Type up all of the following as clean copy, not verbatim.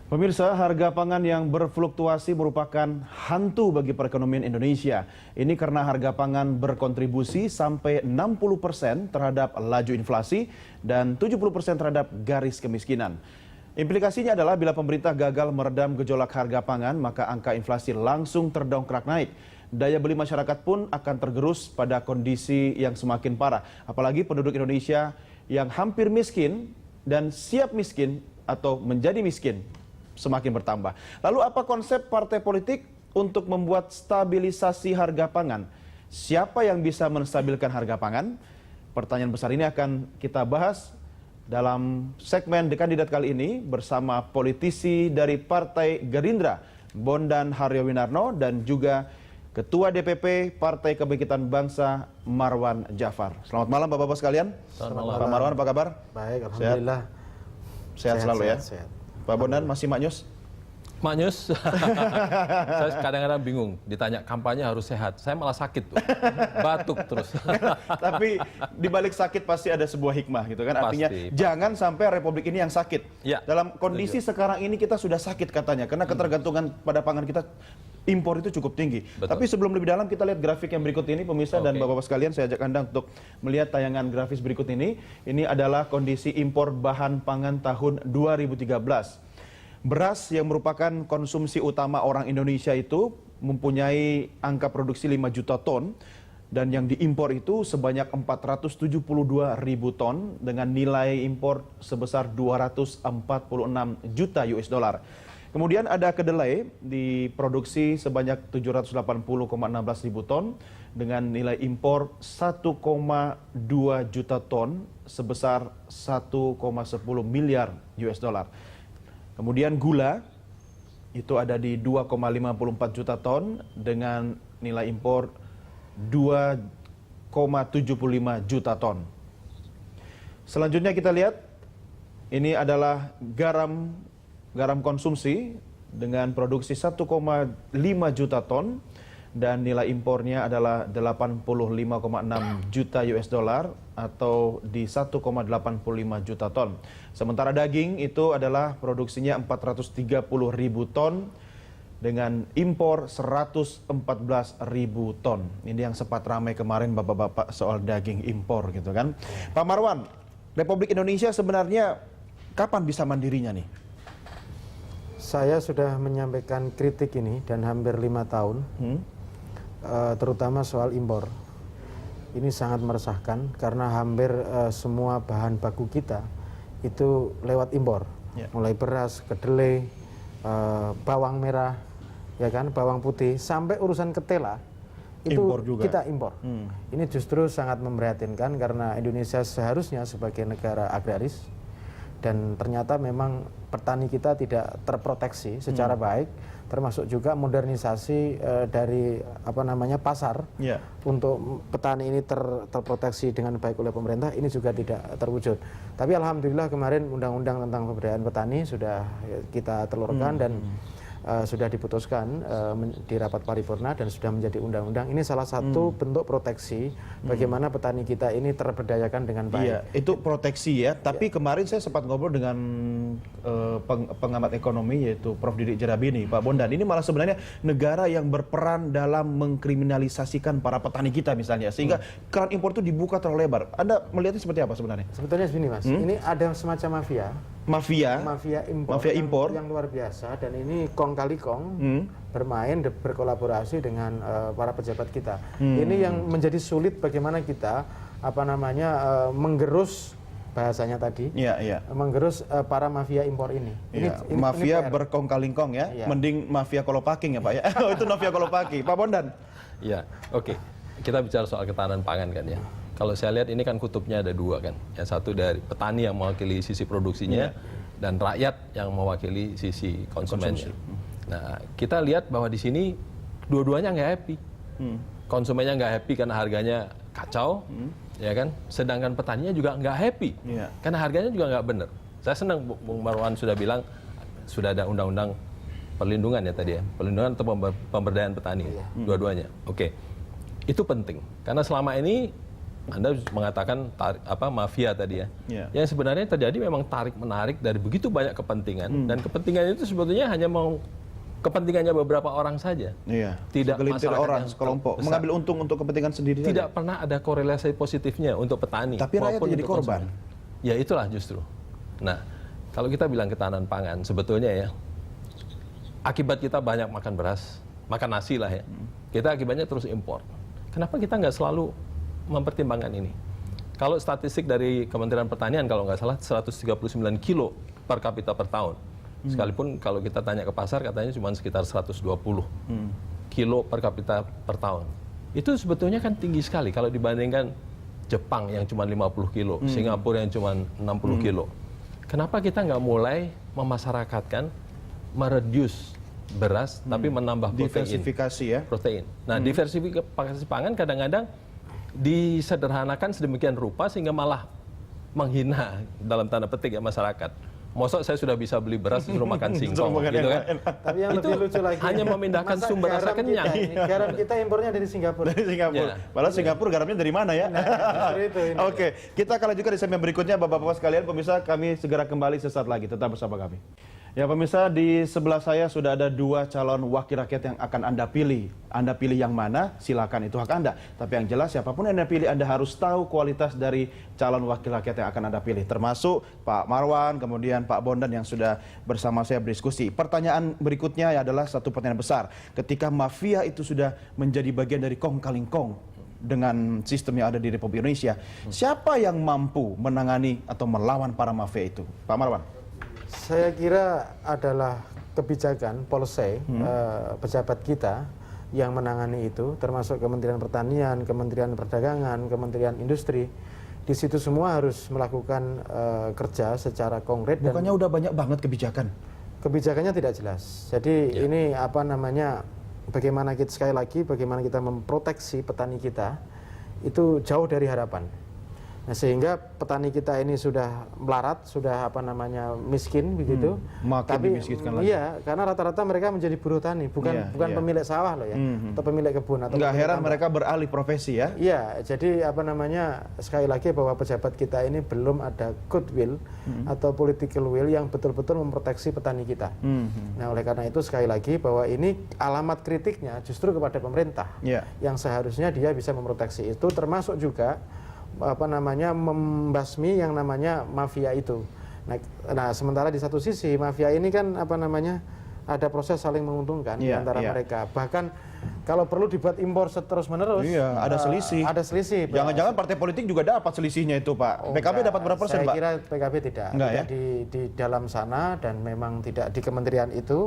Pemirsa, harga pangan yang berfluktuasi merupakan hantu bagi perekonomian Indonesia. Ini karena harga pangan berkontribusi sampai 60% terhadap laju inflasi dan 70% terhadap garis kemiskinan. Implikasinya adalah bila pemerintah gagal meredam gejolak harga pangan, maka angka inflasi langsung terdongkrak naik. Daya beli masyarakat pun akan tergerus pada kondisi yang semakin parah. Apalagi penduduk Indonesia yang hampir miskin dan siap miskin atau menjadi miskin semakin bertambah. Lalu apa konsep partai politik untuk membuat stabilisasi harga pangan? Siapa yang bisa menstabilkan harga pangan? Pertanyaan besar ini akan kita bahas dalam segmen The Kandidat kali ini bersama politisi dari Partai Gerindra, Bondan Haryowinarno, dan juga Ketua DPP Partai Kebangkitan Bangsa, Marwan Jafar. Selamat malam Bapak-Bapak sekalian. Selamat malam. Pak Marwan, apa kabar? Baik, alhamdulillah. Sehat selalu ya? Sehat. Pak Bondan masih maknyus? Maknyus, saya kadang-kadang bingung, ditanya kampanye harus sehat, saya malah sakit tuh, batuk terus. Tapi di balik sakit pasti ada sebuah hikmah gitu kan, artinya Pasti. jangan sampai republik ini yang sakit. Ya, Dalam kondisi sekarang ini kita sudah sakit katanya, karena ketergantungan pada pangan kita, impor itu cukup tinggi. Betul. Tapi sebelum lebih dalam kita lihat grafik yang berikut ini pemirsa dan Oke. bapak-bapak sekalian, saya ajak Anda untuk melihat tayangan grafis berikut ini. Ini adalah kondisi impor bahan pangan tahun 2013. Beras yang merupakan konsumsi utama orang Indonesia itu mempunyai angka produksi 5 juta ton dan yang diimpor itu sebanyak 472 ribu ton dengan nilai impor sebesar 246 juta US dollar. Kemudian ada kedelai diproduksi sebanyak 780,16 ribu ton dengan nilai impor 1,2 juta ton sebesar 1,10 miliar US dollar. Kemudian gula itu ada di 2,54 juta ton dengan nilai impor 2,75 juta ton. Selanjutnya kita lihat ini adalah garam konsumsi dengan produksi 1,5 juta ton dan nilai impornya adalah 85,6 juta US dollar atau di 1,85 juta ton. Sementara daging itu adalah produksinya 430 ribu ton dengan impor 114 ribu ton. Ini yang sempat ramai kemarin bapak-bapak soal daging impor gitu kan. Pak Marwan, Republik Indonesia sebenarnya kapan bisa mandirinya nih? Saya sudah menyampaikan kritik ini dan hampir 5 tahun, terutama soal impor. Ini sangat meresahkan karena hampir semua bahan baku kita itu lewat impor, mulai beras, kedelai, bawang merah, ya kan, bawang putih, sampai urusan ketela itu Impor juga. kita impor. Ini justru sangat memprihatinkan karena Indonesia seharusnya sebagai negara agraris dan ternyata memang petani kita tidak terproteksi secara baik, termasuk juga modernisasi dari pasar untuk petani ini terproteksi dengan baik oleh pemerintah, ini juga tidak terwujud. Tapi alhamdulillah kemarin undang-undang tentang pemberdayaan petani sudah kita telurkan dan sudah diputuskan di rapat paripurna dan sudah menjadi undang-undang. Ini salah satu bentuk proteksi bagaimana petani kita ini terberdayakan dengan baik. Iya, itu proteksi ya. Tapi kemarin saya sempat ngobrol dengan pengamat ekonomi yaitu Prof. Didik Jerabini, Pak Bondan. Ini malah sebenarnya negara yang berperan dalam mengkriminalisasikan para petani kita misalnya, sehingga keran impor itu dibuka terlalu lebar. Anda melihatnya seperti apa sebenarnya? Sebetulnya begini Mas, ini ada semacam mafia impor yang luar biasa dan ini kong kali kong bermain berkolaborasi dengan para pejabat kita. Ini yang menjadi sulit bagaimana kita menggerus bahasanya tadi, menggerus para mafia impor ini. Ini mafia PR. berkong-kalingkong ya, Iya. mending mafia kolopaking ya Pak ya. Oh, itu mafia kolopaki. Pak Bondan. Ya, oke. Kita bicara soal ketahanan pangan kan ya. Kalau saya lihat ini kan kutubnya ada dua kan. Yang satu dari petani yang mewakili sisi produksinya dan rakyat yang mewakili sisi konsumennya. Nah, kita lihat bahwa di sini dua-duanya nggak happy. Konsumennya nggak happy karena harganya kacau, ya kan. Sedangkan petaninya juga nggak happy karena harganya juga nggak benar. Saya senang Bung Marwan sudah bilang sudah ada undang-undang perlindungan ya tadi ya, perlindungan atau pemberdayaan petani, dua-duanya. Oke, itu penting karena selama ini Anda mengatakan mafia tadi ya. Yang sebenarnya terjadi memang tarik-menarik dari begitu banyak kepentingan dan kepentingan itu sebetulnya hanya mau kepentingannya beberapa orang saja. Tidak segelintir orang, sekelompok mengambil untung untuk kepentingan sendiri. Tidak pernah ada korelasi positifnya untuk petani. Tapi rakyat jadi korban. Ya itulah justru. Nah, kalau kita bilang ketahanan pangan, sebetulnya ya, akibat kita banyak makan beras, makan nasi lah ya, kita akibatnya terus impor. Kenapa kita nggak selalu mempertimbangkan ini? Kalau statistik dari Kementerian Pertanian, kalau nggak salah, 139 kilo per kapita per tahun. Sekalipun kalau kita tanya ke pasar, katanya cuma sekitar 120 kilo per kapita per tahun. Itu sebetulnya kan tinggi sekali kalau dibandingkan Jepang yang cuma 50 kilo, Singapura yang cuma 60 kilo. Kenapa kita nggak mulai memasyarakatkan, mereduce beras, tapi menambah protein? Diversifikasi ya? Protein. Nah, diversifikasi pangan kadang-kadang disederhanakan sedemikian rupa sehingga malah menghina dalam tanda petik ya masyarakat. Mosok saya sudah bisa beli beras disuruh makan singkong gitu kan. Tapi yang lebih lucu lagi hanya memindahkan sumber rasa kenyang. Garam kita impornya dari Singapura. Dari Singapura. Padahal Singapura garamnya dari mana ya? Oke, kita akan lanjutkan di segmen berikutnya Bapak-bapak sekalian. Pemirsa, kami segera kembali sesaat lagi. Tetap bersama kami. Ya pemirsa, di sebelah saya sudah ada 2 calon wakil rakyat yang akan Anda pilih. Anda pilih yang mana, silakan, itu hak Anda. Tapi yang jelas siapapun yang Anda pilih, Anda harus tahu kualitas dari calon wakil rakyat yang akan Anda pilih. Termasuk Pak Marwan, kemudian Pak Bondan yang sudah bersama saya berdiskusi. Pertanyaan berikutnya adalah satu pertanyaan besar. Ketika mafia itu sudah menjadi bagian dari kong kaling kong dengan sistem yang ada di Republik Indonesia, siapa yang mampu menangani atau melawan para mafia itu? Pak Marwan. Saya kira adalah kebijakan policy pejabat kita yang menangani itu, termasuk Kementerian Pertanian, Kementerian Perdagangan, Kementerian Industri. Di situ semua harus melakukan kerja secara konkret. Bukannya udah banyak banget kebijakan? Kebijakannya tidak jelas. Jadi ini bagaimana kita, sekali lagi bagaimana kita memproteksi petani kita itu jauh dari harapan. Nah, sehingga petani kita ini sudah melarat, sudah miskin begitu. Makin dimiskinkan lagi. Iya, karena rata-rata mereka menjadi buruh tani, bukan pemilik sawah loh ya, atau pemilik kebun atau nggak heran mereka beralih profesi ya. Iya, jadi sekali lagi bahwa pejabat kita ini belum ada goodwill atau political will yang betul-betul memproteksi petani kita. Nah, oleh karena itu sekali lagi bahwa ini alamat kritiknya justru kepada pemerintah yang seharusnya dia bisa memproteksi itu, termasuk juga membasmi yang namanya mafia itu. Nah, sementara di satu sisi mafia ini kan ada proses saling menguntungkan di antara mereka. Bahkan kalau perlu dibuat impor terus-menerus. Iya, ada selisih. Ada selisih. Jangan-jangan partai politik juga dapat selisihnya itu, Pak. PKB dapat berapa persen, Pak? Saya kira PKB tidak. Enggak, ya? Di dalam sana dan memang tidak di kementerian itu.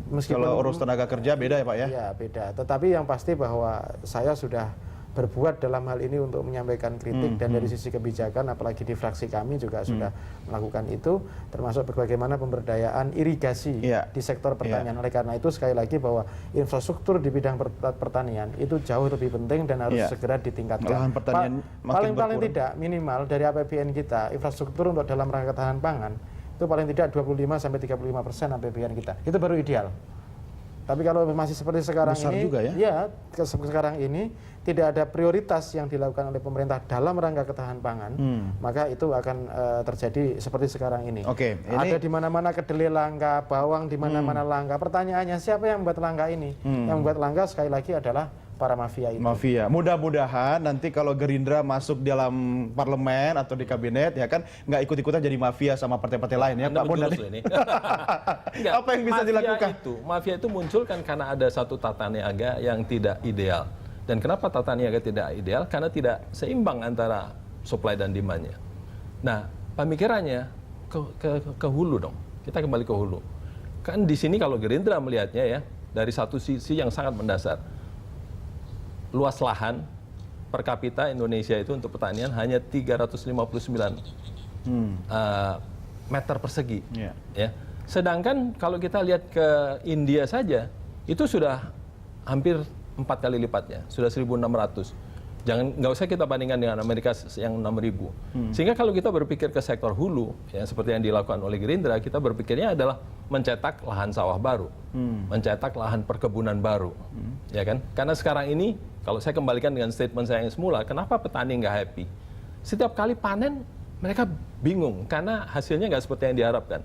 Meskipun kalau urus tenaga kerja beda ya, Pak ya? Iya, beda. Tetapi yang pasti bahwa saya sudah berbuat dalam hal ini untuk menyampaikan kritik dan dari sisi kebijakan, apalagi di fraksi kami juga sudah melakukan itu, termasuk bagaimana pemberdayaan irigasi di sektor pertanian. Oleh karena itu sekali lagi bahwa infrastruktur di bidang pertanian itu jauh lebih penting dan harus segera ditingkatkan. Lahan pertanian paling tidak minimal dari APBN kita, infrastruktur untuk dalam rangka ketahanan pangan itu paling tidak 25-35% APBN kita. Itu baru ideal. Tapi kalau masih seperti sekarang besar ini, juga ya? Sekarang ini tidak ada prioritas yang dilakukan oleh pemerintah dalam rangka ketahanan pangan, maka itu akan terjadi seperti sekarang ini. Ada di mana-mana kedelai langka, bawang di mana-mana langka. Pertanyaannya siapa yang membuat langka ini? Yang membuat langka sekali lagi adalah para mafia itu. Mafia. Mudah-mudahan nanti kalau Gerindra masuk dalam parlemen atau di kabinet ya kan nggak ikut-ikutan jadi mafia sama partai-partai lain ya, Pak Bondan. Apa yang bisa dilakukan? Mafia itu muncul kan karena ada satu tata niaga yang tidak ideal. Dan kenapa tata niaga tidak ideal? Karena tidak seimbang antara supply dan demand-nya. Nah, pemikirannya ke hulu dong. Kita kembali ke hulu. Kan di sini kalau Gerindra melihatnya ya, dari satu sisi yang sangat mendasar. Luas lahan per kapita Indonesia itu untuk pertanian hanya 359 meter persegi. Ya. Sedangkan kalau kita lihat ke India saja, itu sudah hampir 4 kali lipatnya, sudah 1.600. Nggak usah kita bandingkan dengan Amerika yang 6.000. Sehingga kalau kita berpikir ke sektor hulu, ya, seperti yang dilakukan oleh Gerindra, kita berpikirnya adalah mencetak lahan sawah baru, mencetak lahan perkebunan baru, ya kan? Karena sekarang ini Kalau saya kembalikan dengan statement saya yang semula, kenapa petani nggak happy? Setiap kali panen, mereka bingung karena hasilnya nggak seperti yang diharapkan.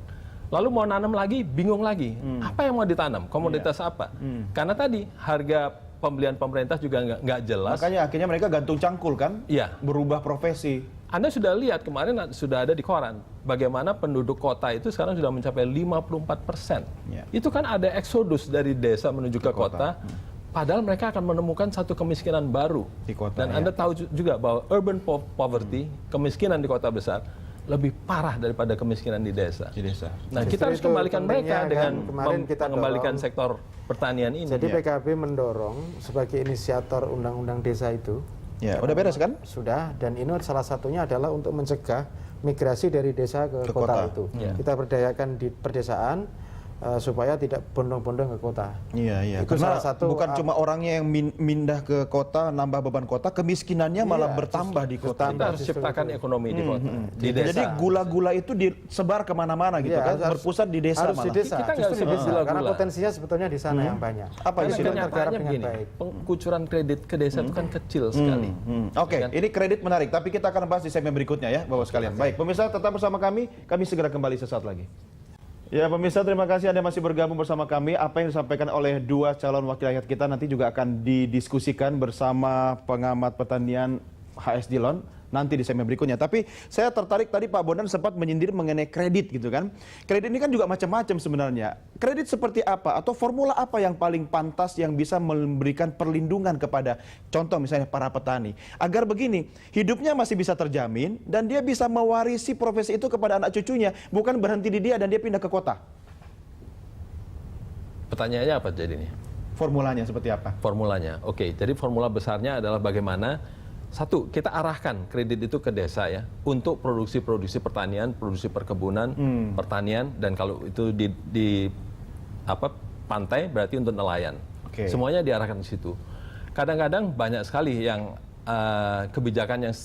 Lalu mau nanam lagi, bingung lagi. Apa yang mau ditanam? Komoditas apa? Karena tadi harga pembelian pemerintah juga nggak jelas. Makanya akhirnya mereka gantung cangkul kan? Iya. Berubah profesi. Anda sudah lihat kemarin sudah ada di koran bagaimana penduduk kota itu sekarang sudah mencapai 54%. Ya. Itu kan ada eksodus dari desa menuju ke kota. Padahal mereka akan menemukan satu kemiskinan baru Di kota, Dan ya. Anda tahu juga bahwa urban poverty, kemiskinan di kota besar lebih parah daripada kemiskinan di desa. Di desa. Nah, Justru kita harus itu kembalikan mereka pentingnya dengan kan, kemarin kita mengembalikan dorong. sektor pertanian ini. Jadi Ya. PKB mendorong sebagai inisiator undang-undang desa itu. Ya, udah beres kan? Sudah, dan ini salah satunya adalah untuk mencegah migrasi dari desa ke Ke kota. kota itu. Ya. Kita berdayakan di perdesaan supaya tidak bondong-bondong ke kota. Iya, iya. Itu Karena salah satu, bukan cuma orangnya yang mindah ke kota, nambah beban kota, kemiskinannya malah Iya, bertambah di kota. bertambah. Kita harus Justru ciptakan itu. ekonomi di kota, di desa. Jadi gula-gula itu disebar kemana-mana gitu Iya, kan, harus- berpusat di desa harus malah. di desa. Kita nggak Justru usah di desa. gula-gula. Karena potensinya sebetulnya di sana yang banyak. Apa Karena itu? Itu tergarap kenyataannya dengan begini, baik. pengkucuran kredit ke desa itu kan kecil sekali. Oke, ini kredit menarik, tapi kita akan bahas di segmen berikutnya ya, Bapak sekalian. Baik, pemirsa tetap bersama kami segera kembali sesaat lagi. Ya pemirsa, terima kasih Anda masih bergabung bersama kami. Apa yang disampaikan oleh dua calon wakil rakyat kita nanti juga akan didiskusikan bersama pengamat pertanian HS Dillon nanti di segmen berikutnya. Tapi saya tertarik tadi Pak Bondan sempat menyindir mengenai kredit gitu kan. Kredit ini kan juga macam-macam sebenarnya. Kredit seperti apa atau formula apa yang paling pantas yang bisa memberikan perlindungan kepada contoh misalnya para petani. Agar begini, hidupnya masih bisa terjamin dan dia bisa mewarisi profesi itu kepada anak cucunya. Bukan berhenti di dia dan dia pindah ke kota. Pertanyaannya apa jadi nih? Formulanya seperti apa? Formulanya. Oke, jadi formula besarnya adalah bagaimana satu, kita arahkan kredit itu ke desa ya untuk produksi pertanian, produksi perkebunan, pertanian, dan kalau itu di pantai berarti untuk nelayan. Oke. Semuanya diarahkan ke situ. Kadang-kadang banyak sekali yang kebijakan yang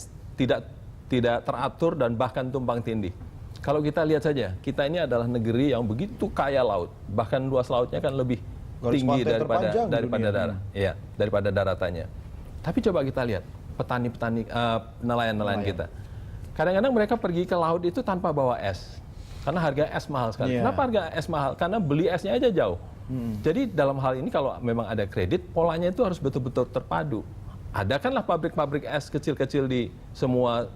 tidak teratur dan bahkan tumpang tindih. Kalau kita lihat saja, kita ini adalah negeri yang begitu kaya laut, bahkan luas lautnya kan lebih Garis tinggi pantai daripada terpanjang di dunia. darat, iya, daripada daratannya. Tapi coba kita lihat petani-petani, nelayan-nelayan kita. Kadang-kadang mereka pergi ke laut itu tanpa bawa es, karena harga es mahal sekali. Iya. Kenapa harga es mahal? Karena beli esnya aja jauh. Jadi dalam hal ini kalau memang ada kredit, polanya itu harus betul-betul terpadu. Adakanlah pabrik-pabrik es kecil-kecil di semua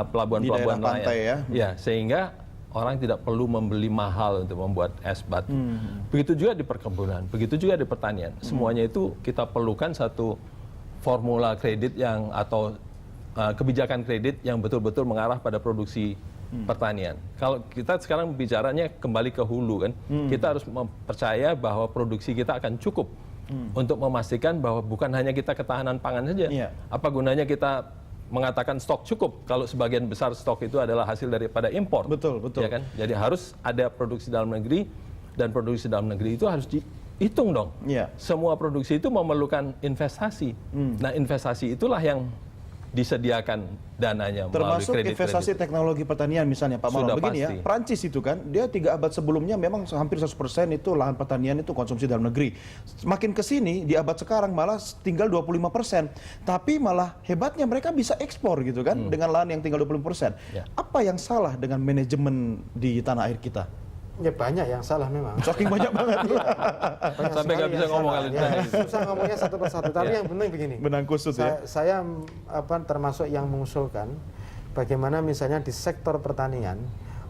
pelabuhan-pelabuhan Di daerah pantai nelayan. Ya, sehingga orang tidak perlu membeli mahal untuk membuat es batu. Begitu juga di perkebunan, begitu juga di pertanian. Semuanya itu kita perlukan satu formula kredit yang atau kebijakan kredit yang betul-betul mengarah pada produksi pertanian. Kalau kita sekarang bicaranya kembali ke hulu kan, kita harus percaya bahwa produksi kita akan cukup untuk memastikan bahwa bukan hanya kita ketahanan pangan saja. Iya. Apa gunanya kita mengatakan stok cukup kalau sebagian besar stok itu adalah hasil daripada impor. Betul, betul. Ya kan? Jadi harus ada produksi dalam negeri dan produksi dalam negeri itu harus dihitung dong. Iya. Semua produksi itu memerlukan investasi. Nah, investasi itulah yang disediakan dananya melalui Termasuk kredit-kredit. investasi teknologi pertanian misalnya Pak Marwan. Sudah Begini pasti. ya, Prancis itu kan, dia 3 abad sebelumnya memang hampir 100% itu lahan pertanian itu konsumsi dalam negeri. Semakin ke sini, di abad sekarang malah tinggal 25%. Tapi malah hebatnya mereka bisa ekspor gitu kan, dengan lahan yang tinggal 25%. Ya. Apa yang salah dengan manajemen di tanah air kita? Ya banyak yang salah memang. Saking banyak banget. Banyak Sampai nggak sekali bisa yang ngomong salah. kali Ya, ini. susah ngomongnya satu persatu. Tapi Ya. yang penting begini. Benang kusut ya. Saya termasuk yang mengusulkan bagaimana misalnya di sektor pertanian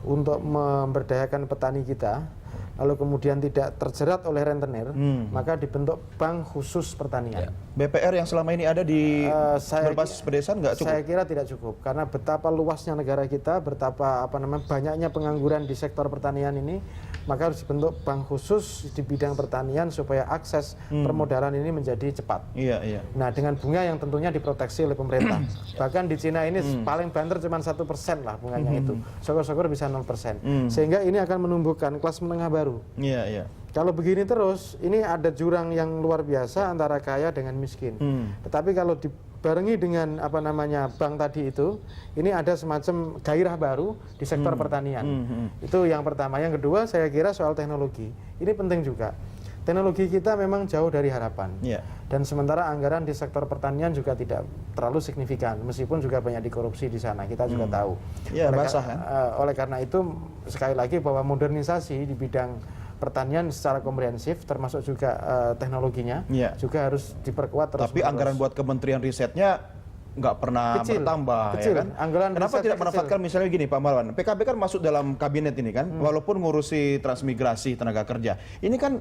untuk memberdayakan petani kita, lalu kemudian tidak terjerat oleh rentenir, maka dibentuk bank khusus pertanian. Ya. BPR yang selama ini ada di Saya berbasis pedesaan nggak cukup? Saya kira tidak cukup karena betapa luasnya negara kita, betapa banyaknya pengangguran di sektor pertanian ini, maka harus dibentuk bank khusus di bidang pertanian supaya akses permodalan ini menjadi cepat. Iya, iya. Nah, dengan bunga yang tentunya diproteksi oleh pemerintah. Bahkan di Cina ini paling banter cuma 1% lah bunganya itu. Syukur-syukur bisa 0%. Sehingga ini akan menumbuhkan kelas menengah baru. Iya, iya. Kalau begini terus, ini ada jurang yang luar biasa antara kaya dengan miskin. Tetapi kalau dibarengi dengan bank tadi itu, ini ada semacam gairah baru di sektor pertanian. Itu yang pertama. Yang kedua, saya kira soal teknologi. Ini penting juga. teknologi kita memang jauh dari harapan. Iya. Dan sementara anggaran di sektor pertanian juga tidak terlalu signifikan, meskipun juga banyak dikorupsi di sana, kita juga tahu. Iya, oleh, basah kan? Oleh karena itu, sekali lagi bahwa modernisasi di bidang pertanian secara komprehensif, termasuk juga teknologinya, Iya. juga harus diperkuat terus. Tapi anggaran buat kementerian risetnya nggak pernah Kecil. bertambah, Kecil. ya kan? Anggaran Kenapa risetnya tidak kecil. memanfaatkan misalnya gini, Pak Marwan? PKB kan masuk dalam kabinet ini kan, walaupun ngurusi transmigrasi tenaga kerja. Ini kan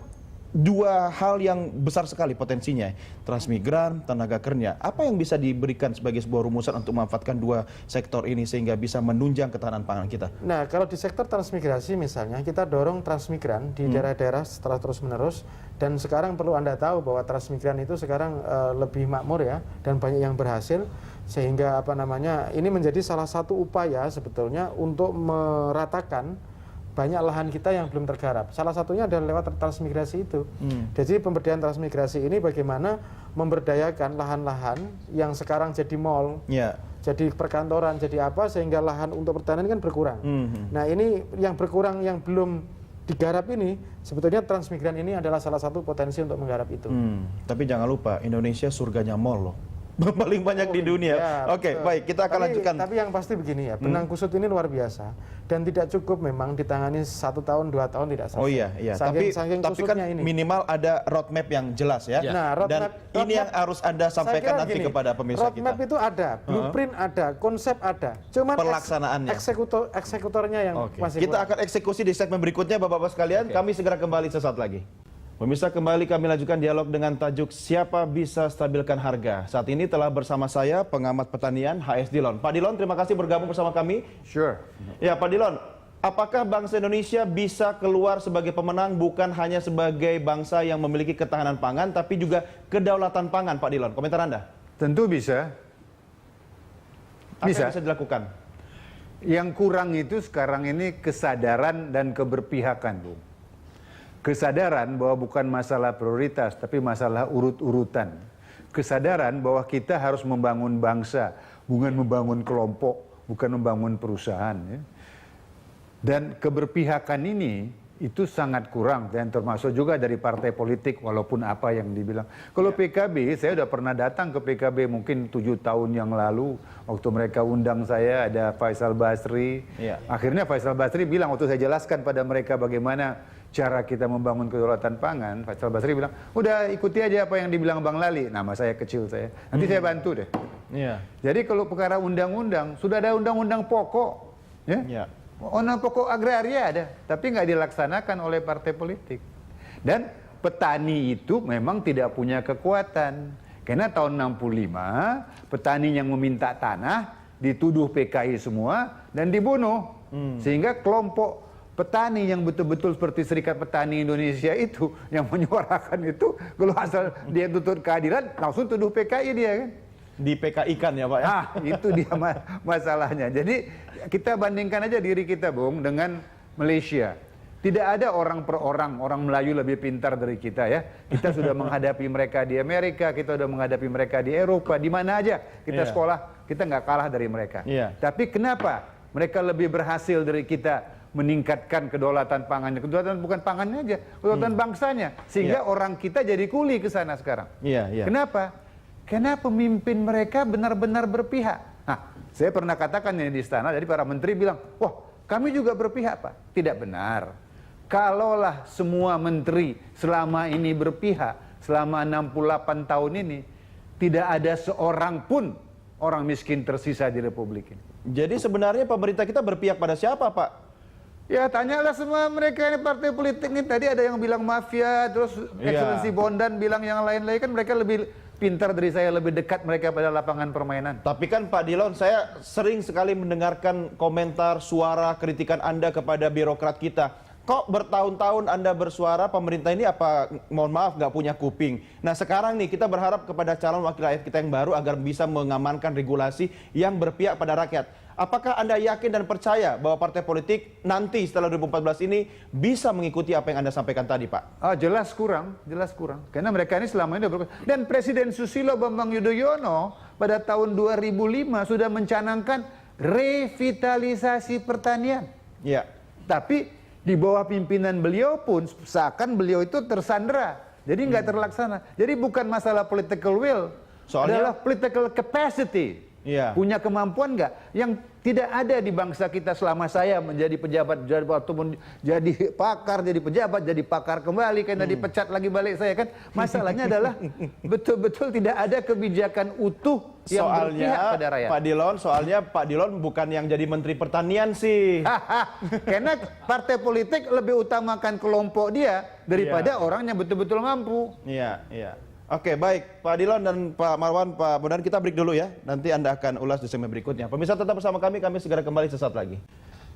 dua hal yang besar sekali potensinya, transmigran, tenaga kerja. Apa yang bisa diberikan sebagai sebuah rumusan untuk memanfaatkan dua sektor ini sehingga bisa menunjang ketahanan pangan kita? Nah, kalau di sektor transmigrasi misalnya, kita dorong transmigran di daerah-daerah setelah terus-menerus, dan sekarang perlu Anda tahu bahwa transmigran itu sekarang lebih makmur ya, dan banyak yang berhasil, sehingga ini menjadi salah satu upaya sebetulnya untuk meratakan banyak lahan kita yang belum tergarap. Salah satunya adalah lewat transmigrasi itu. Jadi pemberdayaan transmigrasi ini bagaimana memberdayakan lahan-lahan yang sekarang jadi mall, jadi perkantoran, jadi apa, sehingga lahan untuk pertanian kan berkurang. Nah, ini yang berkurang yang belum digarap ini, sebetulnya transmigran ini adalah salah satu potensi untuk menggarap itu. Tapi jangan lupa, Indonesia surganya mall loh. Paling banyak di dunia. Ya, Oke, baik, kita akan lanjutkan. Tapi yang pasti begini ya, benang kusut ini luar biasa dan tidak cukup memang ditangani 1 tahun 2 tahun tidak selesai. Oh iya. Saking tapi kan ini. minimal ada roadmap yang jelas ya. Nah, Dan ini yang harus Anda sampaikan nanti kepada pemirsa kita. Roadmap itu ada, blueprint ada, konsep ada. Cuman Pelaksanaannya. eksekutornya yang masih Kita kurang. akan eksekusi di segmen berikutnya, Bapak-Bapak sekalian. Kami segera kembali sesaat lagi. Pemirsa, kembali kami lanjutkan dialog dengan tajuk Siapa Bisa Stabilkan Harga. Saat ini telah bersama saya pengamat pertanian HS Dilon. Pak Dilon, terima kasih bergabung bersama kami. Sure. Ya, Pak Dilon, apakah bangsa Indonesia bisa keluar sebagai pemenang bukan hanya sebagai bangsa yang memiliki ketahanan pangan, tapi juga kedaulatan pangan, Pak Dilon? Komentar Anda? Tentu bisa. Apa yang bisa dilakukan? Yang kurang itu sekarang ini kesadaran dan keberpihakan, Bu. Kesadaran bahwa bukan masalah prioritas, tapi masalah urut-urutan. Kesadaran bahwa kita harus membangun bangsa, bukan membangun kelompok, bukan membangun perusahaan. Ya. Dan keberpihakan ini itu sangat kurang, dan termasuk juga dari partai politik, walaupun apa yang dibilang. Kalau PKB, saya sudah pernah datang ke PKB mungkin 7 tahun yang lalu, waktu mereka undang saya, ada Faisal Basri. Akhirnya Faisal Basri bilang, waktu saya jelaskan pada mereka bagaimana cara kita membangun kedaulatan pangan, Faisal Basri bilang, udah ikuti aja apa yang dibilang Bang Lali. Nama saya kecil saya, nanti saya bantu deh. Jadi kalau perkara undang-undang, sudah ada undang-undang pokok. Undang pokok agraria ada, tapi nggak dilaksanakan oleh partai politik. Dan petani itu memang tidak punya kekuatan. Karena tahun 65, petani yang meminta tanah dituduh PKI semua dan dibunuh. Sehingga kelompok petani yang betul-betul seperti Serikat Petani Indonesia itu, yang menyuarakan itu, kalau asal dia tuntut keadilan, langsung tuduh PKI dia kan. Di PKI kan ya Pak ya? Itu dia masalahnya. Jadi kita bandingkan aja diri kita, Bung, dengan Malaysia. Tidak ada orang per orang Melayu lebih pintar dari kita ya. Kita sudah menghadapi mereka di Amerika, kita sudah menghadapi mereka di Eropa, di mana aja kita sekolah, kita nggak kalah dari mereka. Tapi kenapa mereka lebih berhasil dari kita meningkatkan kedaulatan pangannya? Kedaulatan bukan pangannya aja, kedaulatan bangsanya. Sehingga orang kita jadi kuli ke sana sekarang. Kenapa? Karena pemimpin mereka benar-benar berpihak. Nah, saya pernah katakan ini di istana, jadi para menteri bilang, wah kami juga berpihak Pak. Tidak benar. Kalaulah semua menteri selama ini berpihak, selama 68 tahun ini, tidak ada seorang pun orang miskin tersisa di Republik ini. Jadi sebenarnya pemerintah kita berpihak pada siapa Pak? Ya tanyalah semua mereka ini partai politik ini. Tadi ada yang bilang mafia, terus Excellency Bondan bilang yang lain-lain, kan mereka lebih pintar dari saya, lebih dekat mereka pada lapangan permainan. Tapi kan Pak Dilon, saya sering sekali mendengarkan komentar, suara, kritikan Anda kepada birokrat kita. Kok bertahun-tahun Anda bersuara, pemerintah ini apa, mohon maaf, nggak punya kuping. Nah sekarang nih kita berharap kepada calon wakil rakyat kita yang baru agar bisa mengamankan regulasi yang berpihak pada rakyat. Apakah Anda yakin dan percaya bahwa partai politik nanti setelah 2014 ini bisa mengikuti apa yang Anda sampaikan tadi, Pak? Jelas kurang, jelas kurang. Karena mereka ini selama ini dan Presiden Susilo Bambang Yudhoyono pada tahun 2005 sudah mencanangkan revitalisasi pertanian. Ya. Tapi Di bawah pimpinan beliau pun seakan beliau itu tersandera. Jadi nggak terlaksana. Jadi bukan masalah political will, adalah political capacity. Iya. Punya kemampuan nggak? Yang tidak ada di bangsa kita selama saya menjadi pejabat, ataupun jadi pakar, jadi pejabat, jadi pakar kembali karena dipecat lagi balik saya kan. Masalahnya adalah betul-betul tidak ada kebijakan utuh yang berpihak pada rakyat. Soalnya Pak Dilon bukan yang jadi Menteri Pertanian sih. Karena partai politik lebih utamakan kelompok dia daripada orang yang betul-betul mampu. Iya, iya. Oke, baik. Pak Dilon dan Pak Marwan, Pak Bondan, kita break dulu ya. Nanti Anda akan ulas di segmen berikutnya. Pemirsa tetap bersama kami segera kembali sesaat lagi.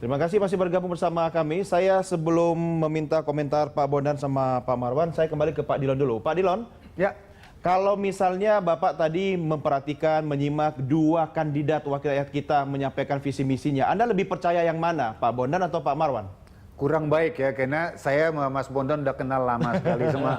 Terima kasih masih bergabung bersama kami. Saya sebelum meminta komentar Pak Bondan sama Pak Marwan, saya kembali ke Pak Dilon dulu. Pak Dilon, Ya, kalau misalnya Bapak tadi memperhatikan, menyimak dua kandidat wakil rakyat kita menyampaikan visi misinya, Anda lebih percaya yang mana, Pak Bondan atau Pak Marwan? kurang baik ya, karena saya sama Mas Bondan udah kenal lama sekali, sama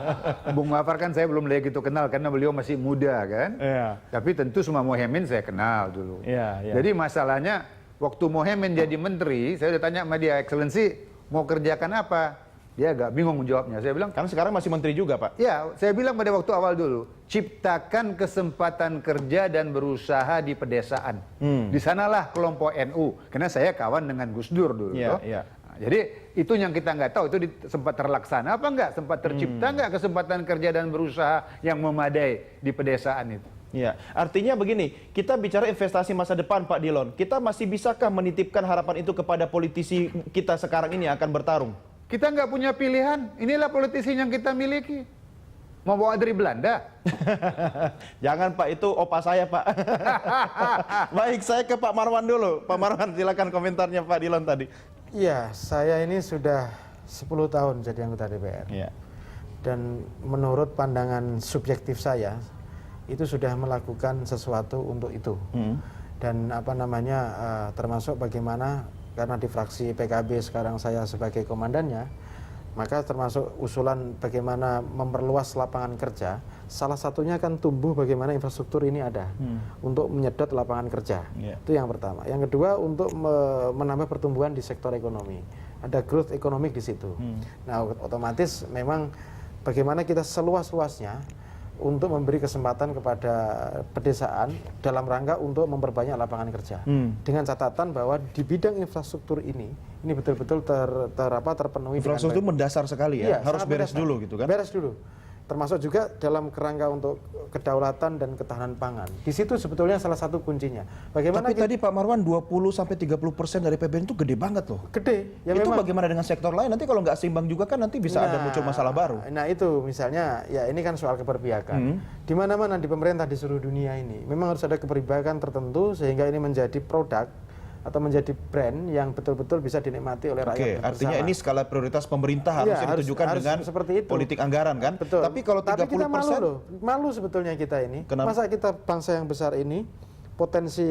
Bung Mafar kan saya belum begitu kenal karena beliau masih muda kan. Iya. Tapi tentu semua Mohaimin saya kenal dulu. Iya, iya. Jadi masalahnya waktu Mohaimin jadi menteri, saya udah tanya sama dia, Excellency mau kerjakan apa? Dia agak bingung menjawabnya. Saya bilang, Kan sekarang masih menteri juga, Pak. ya, saya bilang pada waktu awal dulu, ciptakan kesempatan kerja dan berusaha di pedesaan. Di sanalah kelompok NU, karena saya kawan dengan Gus Dur dulu. Iya, toh. iya. Nah, jadi itu yang kita nggak tahu, itu sempat terlaksana apa nggak, sempat tercipta nggak kesempatan kerja dan berusaha yang memadai di pedesaan itu. Ya, artinya begini, kita bicara investasi masa depan, Pak Dilon. Kita masih bisakah menitipkan harapan itu kepada politisi kita sekarang ini yang akan bertarung? Kita nggak punya pilihan, inilah politisi yang kita miliki. Mau bawa dari Belanda? Jangan Pak, itu opa saya Pak. Baik, saya ke Pak Marwan dulu. Pak Marwan, silakan komentarnya Pak Dilon tadi. Iya, saya ini sudah 10 tahun jadi anggota DPR. Iya. Dan menurut pandangan subjektif saya, itu sudah melakukan sesuatu untuk itu. Dan apa namanya, termasuk bagaimana, karena di fraksi PKB sekarang saya sebagai komandannya, maka termasuk usulan bagaimana memperluas lapangan kerja, salah satunya kan tumbuh bagaimana infrastruktur ini ada untuk menyedot lapangan kerja. Itu yang pertama. Yang kedua, untuk menambah pertumbuhan di sektor ekonomi. Ada growth ekonomik di situ. Nah, otomatis memang bagaimana kita seluas-luasnya untuk memberi kesempatan kepada pedesaan dalam rangka untuk memperbanyak lapangan kerja. Dengan catatan bahwa di bidang infrastruktur ini betul-betul terpenuhi. Infrastruktur mendasar sekali ya, iya, harus beres mendasar. dulu gitu kan? Beres dulu. Termasuk juga dalam kerangka untuk kedaulatan dan ketahanan pangan. Di situ sebetulnya salah satu kuncinya. Bagaimana Tapi tadi Pak Marwan 20-30% dari PBN itu gede banget loh. gede. Ya Itu memang. bagaimana dengan sektor lain? Nanti kalau nggak seimbang juga kan nanti bisa ada muncul masalah baru. Nah itu misalnya, ya ini kan soal keberpihakan. Di mana-mana di pemerintah di seluruh dunia ini, memang harus ada keberpihakan tertentu sehingga ini menjadi produk atau menjadi brand yang betul-betul bisa dinikmati oleh rakyat. Oke, artinya ini skala prioritas pemerintah harusnya Iya, ditujukan harus dengan seperti itu. politik anggaran kan? Betul. Tapi kalau 30%, kita malu loh, malu sebetulnya kita ini. Kenapa? Masa kita bangsa yang besar ini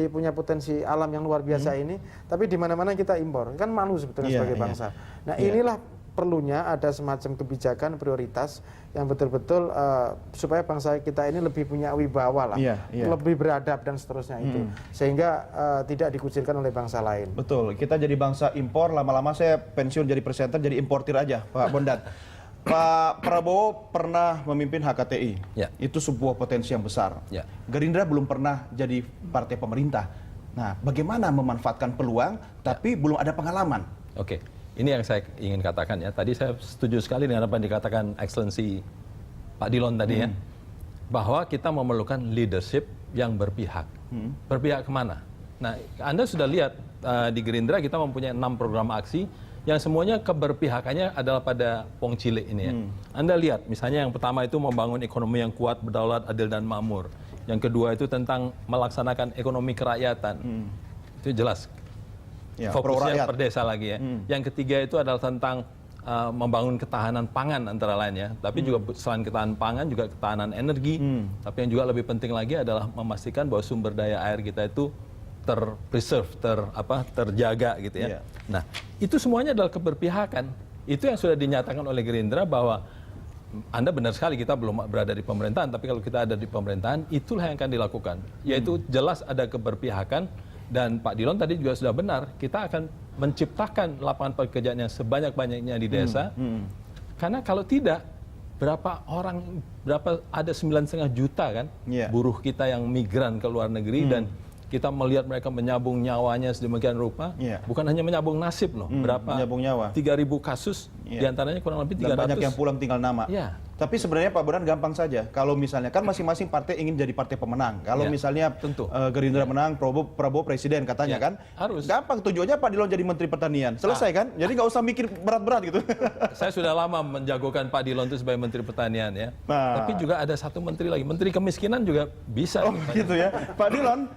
punya potensi alam yang luar biasa ini, tapi di mana-mana kita impor, kan malu sebetulnya Iya, sebagai iya. bangsa. Nah inilah perlunya ada semacam kebijakan prioritas yang betul-betul supaya bangsa kita ini lebih punya wibawa lah, Iya, iya. lebih beradab dan seterusnya itu, sehingga tidak dikucilkan oleh bangsa lain. betul, kita jadi bangsa impor, lama-lama saya pensiun jadi presenter, jadi importir aja, Pak Bondan. Pak Prabowo pernah memimpin HKTI, Ya. itu sebuah potensi yang besar. Ya. Gerindra belum pernah jadi partai pemerintah. Nah, bagaimana memanfaatkan peluang, tapi belum ada pengalaman? Oke, ini yang saya ingin katakan ya. Tadi saya setuju sekali dengan apa yang dikatakan Excellency Pak Dilon tadi ya. Bahwa kita memerlukan leadership yang berpihak. Berpihak kemana? Nah, Anda sudah lihat di Gerindra kita mempunyai 6 program aksi yang semuanya keberpihakannya adalah pada Wong Cilik ini ya. Anda lihat, misalnya yang pertama itu membangun ekonomi yang kuat, berdaulat, adil, dan makmur. Yang kedua itu tentang melaksanakan ekonomi kerakyatan. Itu jelas. Ya, Fokusnya pro-rakyat. per desa lagi ya. Yang ketiga itu adalah tentang membangun ketahanan pangan antara lain ya. Tapi juga selain ketahanan pangan juga ketahanan energi. Tapi yang juga lebih penting lagi adalah memastikan bahwa sumber daya air kita itu terpreserve, terjaga gitu ya. Iya. Nah, itu semuanya adalah keberpihakan. Itu yang sudah dinyatakan oleh Gerindra bahwa Anda benar sekali kita belum berada di pemerintahan, tapi kalau kita ada di pemerintahan, itulah yang akan dilakukan. Yaitu jelas ada keberpihakan. Dan Pak Dilon tadi juga sudah benar, kita akan menciptakan lapangan pekerjaan yang sebanyak-banyaknya di desa. Karena kalau tidak, berapa ada 9,5 juta kan buruh kita yang migran ke luar negeri dan kita melihat mereka menyabung nyawanya sedemikian rupa, bukan hanya menyabung nasib loh, menyabung nyawa. 3.000 kasus, diantaranya kurang lebih 300. Dan banyak yang pulang tinggal nama. Tapi sebenarnya Pak Bondan gampang saja. Kalau misalnya, kan masing-masing partai ingin jadi partai pemenang. Kalau misalnya tentu. Gerindra menang, Prabowo presiden katanya kan. Harus. Gampang, tujuannya Pak Dillon jadi Menteri Pertanian. Selesai kan? Jadi nggak usah mikir berat-berat gitu. Saya sudah lama menjagokan Pak Dillon itu sebagai Menteri Pertanian ya. Tapi juga ada satu menteri lagi, Menteri Kemiskinan juga bisa. Oh gitu ya. Pak Dillon.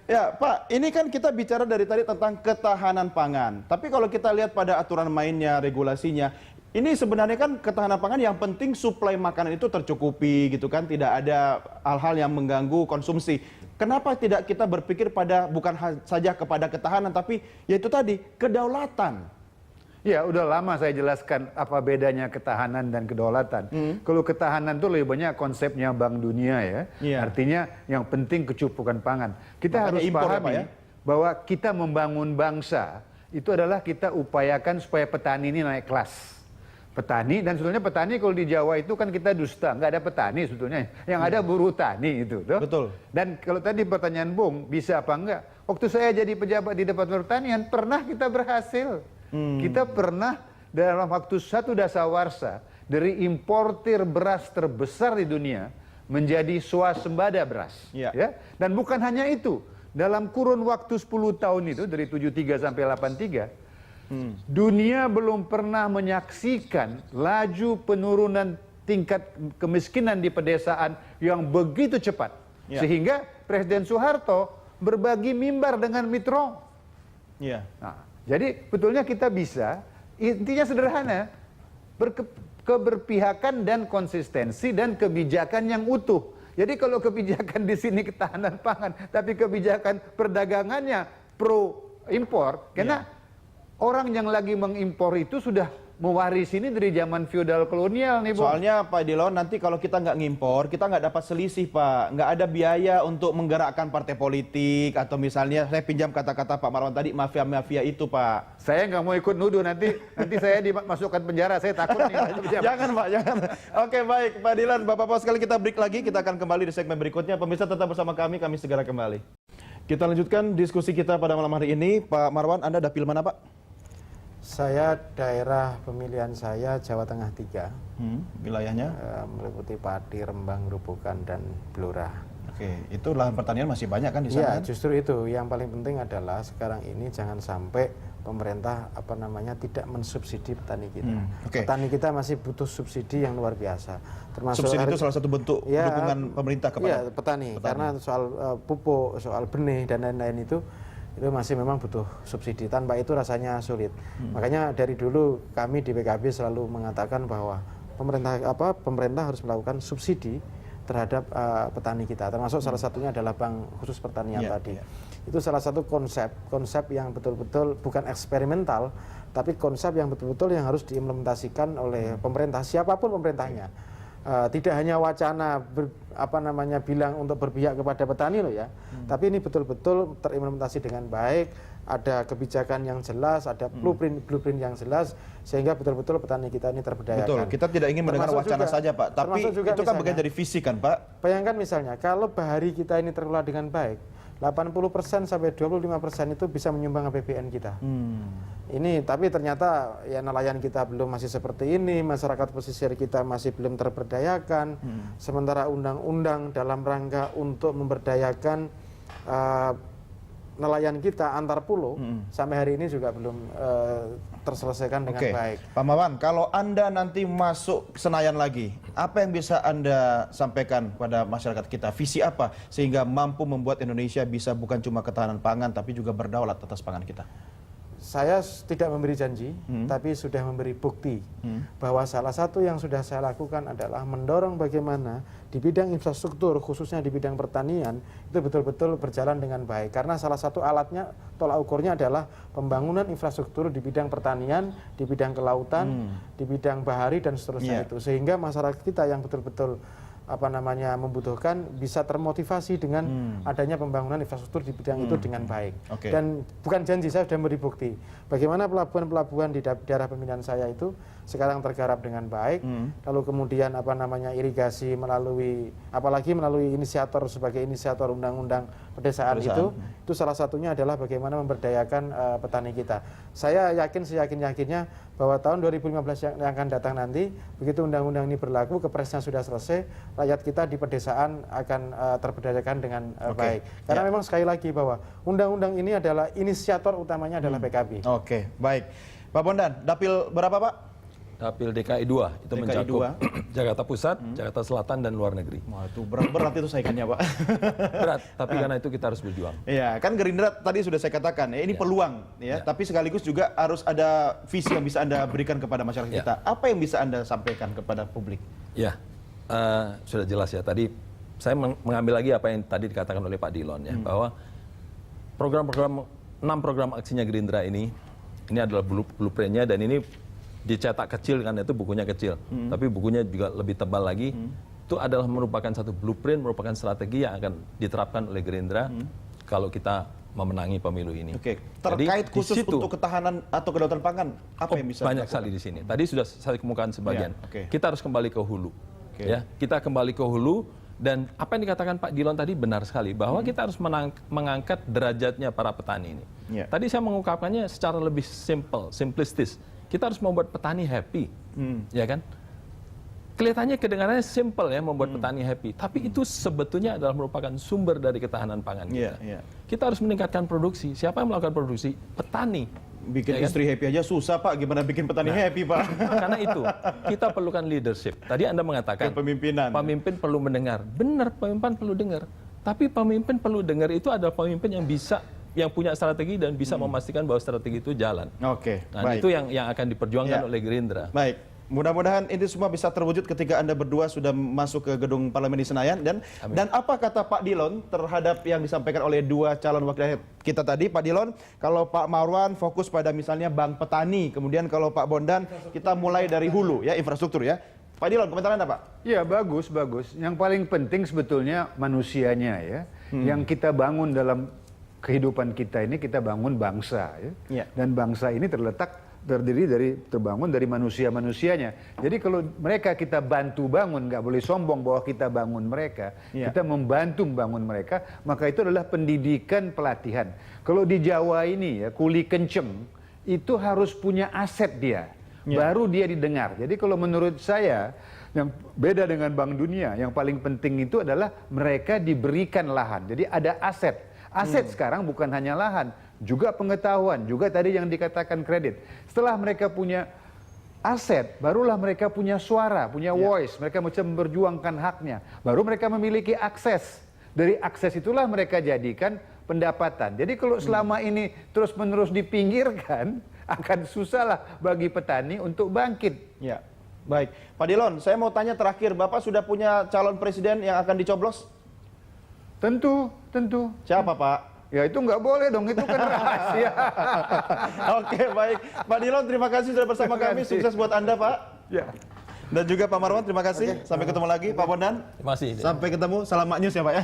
Ya Pak, ini kan kita bicara dari tadi tentang ketahanan pangan. Tapi kalau kita lihat pada aturan mainnya, regulasinya, ini sebenarnya kan ketahanan pangan yang penting suplai makanan itu tercukupi gitu kan, tidak ada hal-hal yang mengganggu konsumsi. Kenapa tidak kita berpikir pada bukan saja kepada ketahanan, tapi yaitu tadi kedaulatan? Ya, udah lama saya jelaskan apa bedanya ketahanan dan kedaulatan. Kalau ketahanan itu lebih banyak konsepnya Bank Dunia ya. Artinya yang penting kecukupan pangan. Kita harus pahami bahwa kita membangun bangsa itu adalah kita upayakan supaya petani ini naik kelas. Petani, dan sebetulnya petani kalau di Jawa itu kan kita dusta, nggak ada petani sebetulnya. Yang ada buruh tani itu. Tuh. Betul. Dan kalau tadi pertanyaan Bung, bisa apa enggak? Waktu saya jadi pejabat di Departemen Pertanian, pernah kita berhasil. Kita pernah dalam waktu 1 dasawarsa dari importir beras terbesar di dunia menjadi swasembada beras. Ya. Dan bukan hanya itu, dalam kurun waktu 10 tahun itu dari 73 sampai 83, dunia belum pernah menyaksikan laju penurunan tingkat kemiskinan di pedesaan yang begitu cepat. Sehingga Presiden Soeharto berbagi mimbar dengan Mitro. Nah, jadi betulnya kita bisa, intinya sederhana, keberpihakan dan konsistensi dan kebijakan yang utuh. Jadi kalau kebijakan di sini ketahanan pangan, tapi kebijakan perdagangannya pro impor, karena orang yang lagi mengimpor itu sudah mewarisi ini dari zaman feodal kolonial nih, Bu. Soalnya Pak Dillon, nanti kalau kita nggak ngimpor, kita nggak dapat selisih, Pak. Nggak ada biaya untuk menggerakkan partai politik, atau misalnya saya pinjam kata-kata Pak Marwan tadi, mafia-mafia itu, Pak. Saya nggak mau ikut nuduh, nanti saya dimasukkan penjara, saya takut nih. Jangan, Pak, jangan. Oke, baik, Pak Dillon, Bapak-Bapak sekali kita break lagi, kita akan kembali di segmen berikutnya. Pemirsa tetap bersama kami segera kembali. Kita lanjutkan diskusi kita pada malam hari ini. Pak Marwan, Anda dapil mana, Pak? Saya daerah pemilihan saya Jawa Tengah 3. Wilayahnya? Meliputi Pati, Rembang, Grobogan, dan Blora. Oke, itu lahan pertanian masih banyak kan di sana? Ya, kan? justru itu. Yang paling penting adalah sekarang ini jangan sampai pemerintah tidak mensubsidi petani kita. Petani kita masih butuh subsidi yang luar biasa. Termasuk subsidi itu salah satu bentuk dukungan pemerintah kepada petani. Karena soal pupuk, soal benih dan lain-lain itu masih memang butuh subsidi. Tanpa itu rasanya sulit. Makanya dari dulu kami di PKB selalu mengatakan bahwa pemerintah harus melakukan subsidi terhadap petani kita. Termasuk salah satunya adalah Bank Khusus Pertanian tadi. Itu salah satu konsep yang betul-betul bukan eksperimental, tapi konsep yang betul-betul yang harus diimplementasikan oleh pemerintah, siapapun pemerintahnya. Tidak hanya wacana bilang untuk berpihak kepada petani loh ya, tapi ini betul-betul terimplementasi dengan baik, ada kebijakan yang jelas, ada blueprint yang jelas, sehingga betul-betul petani kita ini terberdayakan. Betul, kita tidak ingin mendengar wacana saja, Pak, tapi itu kan bagian dari visi kan, Pak? Bayangkan misalnya, kalau bahari kita ini terkelola dengan baik, 80% sampai 25% itu bisa menyumbang APBN kita. Ini tapi ternyata ya nelayan kita belum masih seperti ini, masyarakat pesisir kita masih belum terberdayakan. Sementara undang-undang dalam rangka untuk memberdayakan nelayan kita antar pulau sampai hari ini juga belum terselesaikan dengan baik. Pak Marwan, kalau Anda nanti masuk Senayan lagi, apa yang bisa Anda sampaikan pada masyarakat kita? Visi apa sehingga mampu membuat Indonesia bisa bukan cuma ketahanan pangan tapi juga berdaulat atas pangan kita? Saya tidak memberi janji, tapi sudah memberi bukti bahwa salah satu yang sudah saya lakukan adalah mendorong bagaimana di bidang infrastruktur, khususnya di bidang pertanian, itu betul-betul berjalan dengan baik. Karena salah satu alatnya, tolak ukurnya adalah pembangunan infrastruktur di bidang pertanian, di bidang kelautan, di bidang bahari, dan seterusnya itu. Sehingga masyarakat kita yang betul-betul membutuhkan bisa termotivasi dengan adanya pembangunan infrastruktur di bidang itu dengan baik. Oke. Dan bukan janji, saya sudah memberi bukti bagaimana pelabuhan-pelabuhan di daerah pemilihan saya itu sekarang tergarap dengan baik. Lalu kemudian irigasi apalagi melalui inisiator sebagai inisiator undang-undang pedesaan itu salah satunya adalah bagaimana memberdayakan petani kita. Saya yakin seyakin-yakinnya bahwa tahun 2015 yang akan datang nanti, begitu undang-undang ini berlaku, kepresnya sudah selesai, rakyat kita di pedesaan akan terberdayakan dengan baik. Karena memang sekali lagi bahwa undang-undang ini adalah inisiator utamanya adalah PKB. Oke, baik. Pak Bondan, dapil berapa Pak? Dapil DKI 2 itu DKI mencakup 2. Jakarta Pusat, Jakarta Selatan dan luar negeri. Wah, itu berat itu saingannya Pak. Berat, tapi karena itu kita harus berjuang. Iya, kan Gerindra tadi sudah saya katakan, ini peluang ya, tapi sekaligus juga harus ada visi yang bisa Anda berikan kepada masyarakat kita. Apa yang bisa Anda sampaikan kepada publik? Ya, sudah jelas ya. Tadi saya mengambil lagi apa yang tadi dikatakan oleh Pak Dilon ya, bahwa program-program 6 program aksinya Gerindra ini adalah blueprint-nya, dan ini dicetak kecil kan, itu bukunya kecil, tapi bukunya juga lebih tebal lagi. Itu adalah merupakan satu blueprint, merupakan strategi yang akan diterapkan oleh Gerindra kalau kita memenangi pemilu ini. Oke, terkait jadi, khusus untuk ketahanan atau kedaulatan pangan, apa yang bisa banyak dilakukan? sekali di sini. Tadi sudah saya kemukakan sebagian. Kita harus kembali ke hulu. Ya, kita kembali ke hulu, dan apa yang dikatakan Pak Dilon tadi benar sekali, bahwa kita harus mengangkat derajatnya para petani ini. Tadi saya mengungkapkannya secara lebih simplistis. Kita harus membuat petani happy, ya kan? Kelihatannya kedengarannya simple ya, membuat petani happy, tapi itu sebetulnya adalah merupakan sumber dari ketahanan pangan kita. Kita harus meningkatkan produksi. Siapa yang melakukan produksi? Petani. Bikin istri happy aja susah Pak, gimana bikin petani happy Pak? Karena itu kita perlukan leadership. Tadi Anda mengatakan kepemimpinan. Pemimpin perlu mendengar. Benar, pemimpin perlu dengar. Tapi pemimpin perlu dengar itu adalah pemimpin yang punya strategi dan bisa memastikan bahwa strategi itu jalan. Oke, nah, baik. itu yang akan diperjuangkan oleh Gerindra. Baik. Mudah-mudahan ini semua bisa terwujud ketika Anda berdua sudah masuk ke gedung parlemen di Senayan. Dan apa kata Pak Dilon terhadap yang disampaikan oleh dua calon wakil kita tadi? Pak Dilon, kalau Pak Marwan fokus pada misalnya bank petani, kemudian kalau Pak Bondan kita mulai dari hulu ya, infrastruktur ya. Pak Dilon, komentar Anda Pak? Ya, bagus. Yang paling penting sebetulnya manusianya ya. Yang kita bangun dalam kehidupan kita ini, kita bangun bangsa ya. Dan bangsa ini terbangun dari manusia-manusianya. Jadi kalau mereka kita bantu bangun, nggak boleh sombong bahwa kita bangun mereka, kita membantu bangun mereka, maka itu adalah pendidikan, pelatihan. Kalau di Jawa ini ya, kuli kenceng itu harus punya aset dia, baru dia didengar. Jadi kalau menurut saya, yang beda dengan Bank Dunia, yang paling penting itu adalah mereka diberikan lahan. Jadi ada aset. Aset sekarang bukan hanya lahan, juga pengetahuan, juga tadi yang dikatakan kredit. Setelah mereka punya aset, barulah mereka punya suara, punya voice, mereka bisa memperjuangkan haknya. Baru mereka memiliki akses. Dari akses itulah mereka jadikan pendapatan. Jadi kalau selama ini terus-menerus dipinggirkan, akan susah lah bagi petani untuk bangkit. Ya, baik. Pak Dilon, saya mau tanya terakhir, Bapak sudah punya calon presiden yang akan dicoblos? Tentu. Siapa Pak? Ya itu nggak boleh dong, itu kan rahasia. Oke, baik. Pak Dilon, terima kasih sudah bersama kami. Sukses buat Anda Pak. Ya. Dan juga Pak Marwan, terima kasih. Sampai ketemu lagi. Pak Bondan, Terima kasih. sampai ketemu. Salam Mak News ya Pak ya.